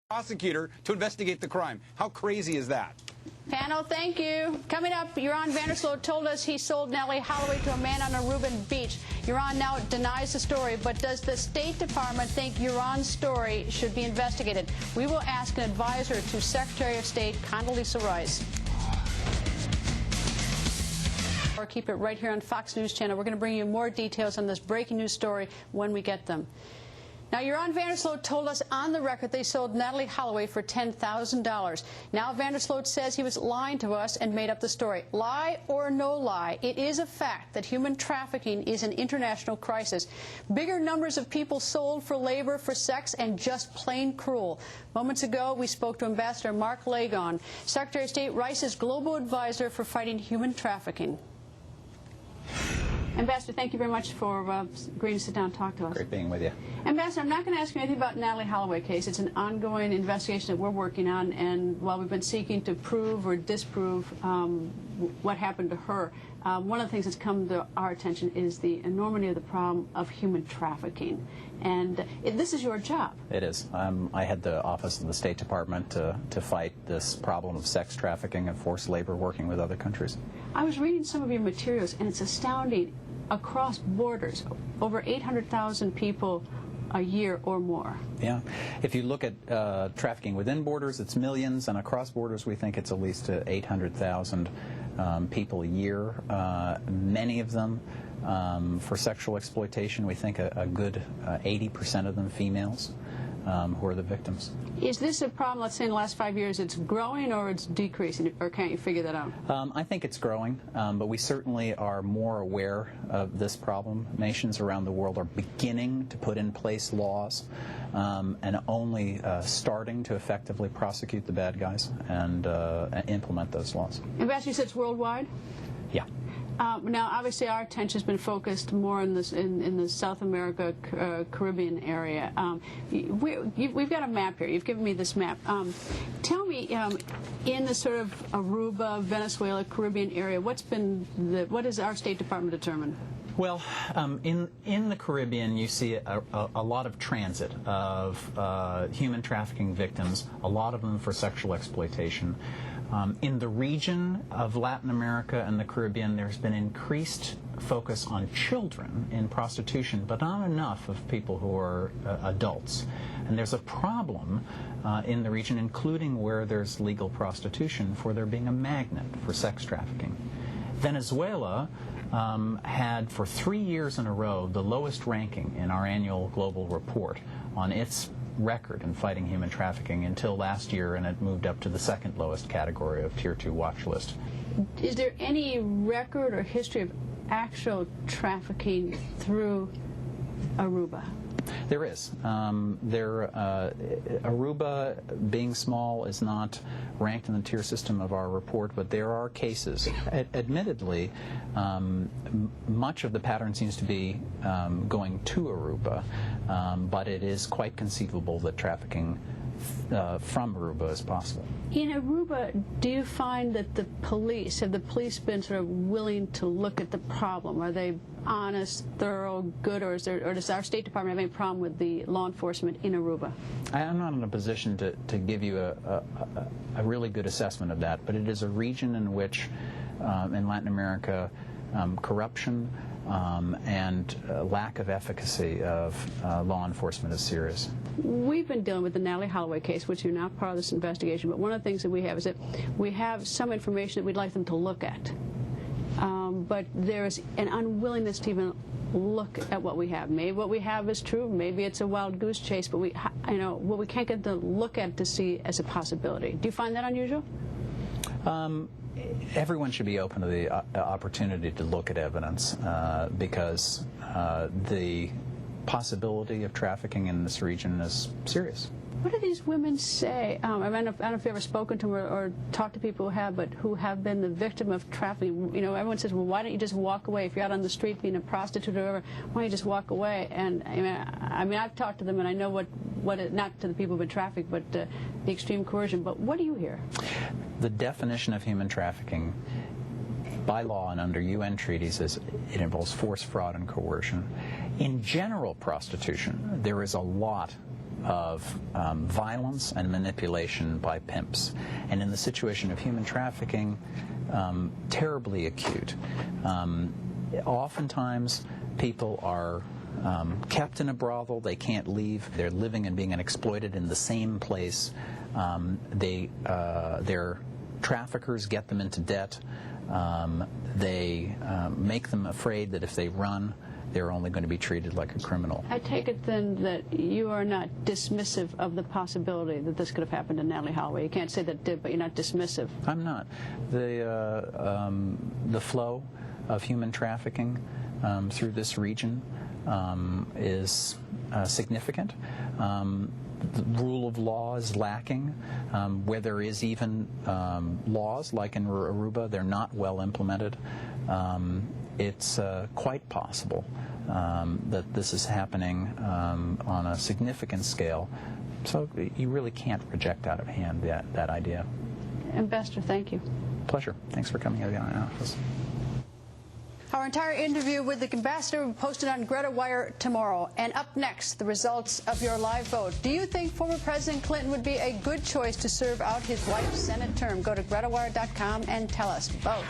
prosecutor to investigate the crime. How crazy is that? Panel, thank you. Coming up, Yaron Vandersloot told us he sold Nellie Holloway to a man on Aruba Beach. Yaron now denies the story, but does the State Department think Yaron's story should be investigated? We will ask an advisor to Secretary of State Condoleezza Rice. Or keep it right here on Fox News Channel. We're going to bring you more details on this breaking news story when we get them. Now, Yaron Vandersloot told us on the record they sold Natalie Holloway for $10,000. Now, Vandersloot says he was lying to us and made up the story. Lie or no lie, it is a fact that human trafficking is an international crisis. Bigger numbers of people sold for labor, for sex, and just plain cruel. Moments ago, we spoke to Ambassador Mark Lagon, Secretary of State Rice's global advisor for fighting human trafficking. Ambassador, thank you very much for agreeing to sit down and talk to us. Great being with you. Ambassador, I'm not going to ask you anything about Natalie Holloway case. It's an ongoing investigation that we're working on, and while we've been seeking to prove or disprove what happened to her, one of the things that's come to our attention is the enormity of the problem of human trafficking. And this is your job. It is. I head the Office of the State Department to fight this problem of sex trafficking and forced labor, working with other countries. I was reading some of your materials, and it's astounding. Across borders, over 800,000 people a year or more. Yeah. If you look at trafficking within borders, it's millions, and across borders we think it's at least 800,000 people a year, many of them for sexual exploitation. We think a good 80% of them females who are the victims. Is this a problem, let's say in the last 5 years, it's growing or it's decreasing, or can't you figure that out? I think it's growing, but we certainly are more aware of this problem. Nations around the world are beginning to put in place laws and only starting to effectively prosecute the bad guys and implement those laws. Ambassador, you said it's worldwide? Yeah. Now, obviously, our attention has been focused more in the South America, Caribbean area. We've got a map here. You've given me this map. Tell me, in the sort of Aruba, Venezuela, Caribbean area, what has our State Department determined? Well, in the Caribbean, you see a lot of transit of human trafficking victims, a lot of them for sexual exploitation. In the region of Latin America and the Caribbean, there's been increased focus on children in prostitution, but not enough of people who are adults. And there's a problem in the region, including where there's legal prostitution, for there being a magnet for sex trafficking. Venezuela had for 3 years in a row the lowest ranking in our annual global report on its record in fighting human trafficking until last year, and it moved up to the second lowest category of Tier 2 watch list. Is there any record or history of actual trafficking through Aruba? There is. Aruba, being small, is not ranked in the tier system of our report, but there are cases. Admittedly, much of the pattern seems to be going to Aruba, but it is quite conceivable that trafficking from Aruba is possible. In Aruba, do you find that have the police been sort of willing to look at the problem? Are they honest, thorough, good, or does our State Department have any problem with the law enforcement in Aruba? I'm not in a position to give you a really good assessment of that, but it is a region in which, in Latin America, corruption and lack of efficacy of law enforcement is serious. We've been dealing with the Natalie Holloway case, which you're not part of this investigation, but one of the things that we have is that we have some information that we'd like them to look at. But there's an unwillingness to even look at what we have. Maybe what we have is true, maybe it's a wild goose chase, but what we can't get to look at to see as a possibility. Do you find that unusual? Everyone should be open to the opportunity to look at evidence because the possibility of trafficking in this region is serious. What do these women say? I don't know if you've ever spoken to them or talked to people who have, but who have been the victim of trafficking. You know, everyone says, well, why don't you just walk away? If you're out on the street being a prostitute or whatever, why don't you just walk away? And I mean, I've talked to them, and I know not to the people who've been trafficked, but the extreme coercion. But what do you hear? The definition of human trafficking by law and under UN treaties is it involves force, fraud, and coercion. In general prostitution, there is a lot of violence and manipulation by pimps. And in the situation of human trafficking, terribly acute. Oftentimes, people are kept in a brothel. They can't leave. They're living and being exploited in the same place. Their traffickers get them into debt. They make them afraid that if they run, they're only going to be treated like a criminal. I take it then that you are not dismissive of the possibility that this could have happened to Natalie Holloway. You can't say that it did, but you're not dismissive. I'm not. The flow of human trafficking through this region is significant. The rule of law is lacking. Where there is even laws, like in Aruba, they're not well implemented. It's quite possible that this is happening on a significant scale. So you really can't reject out of hand that idea. Ambassador, thank you. Pleasure. Thanks for coming to the office. Our entire interview with the ambassador will be posted on Greta Wire tomorrow. And up next, the results of your live vote. Do you think former President Clinton would be a good choice to serve out his wife's Senate term? Go to GretaWire.com and tell us. Vote.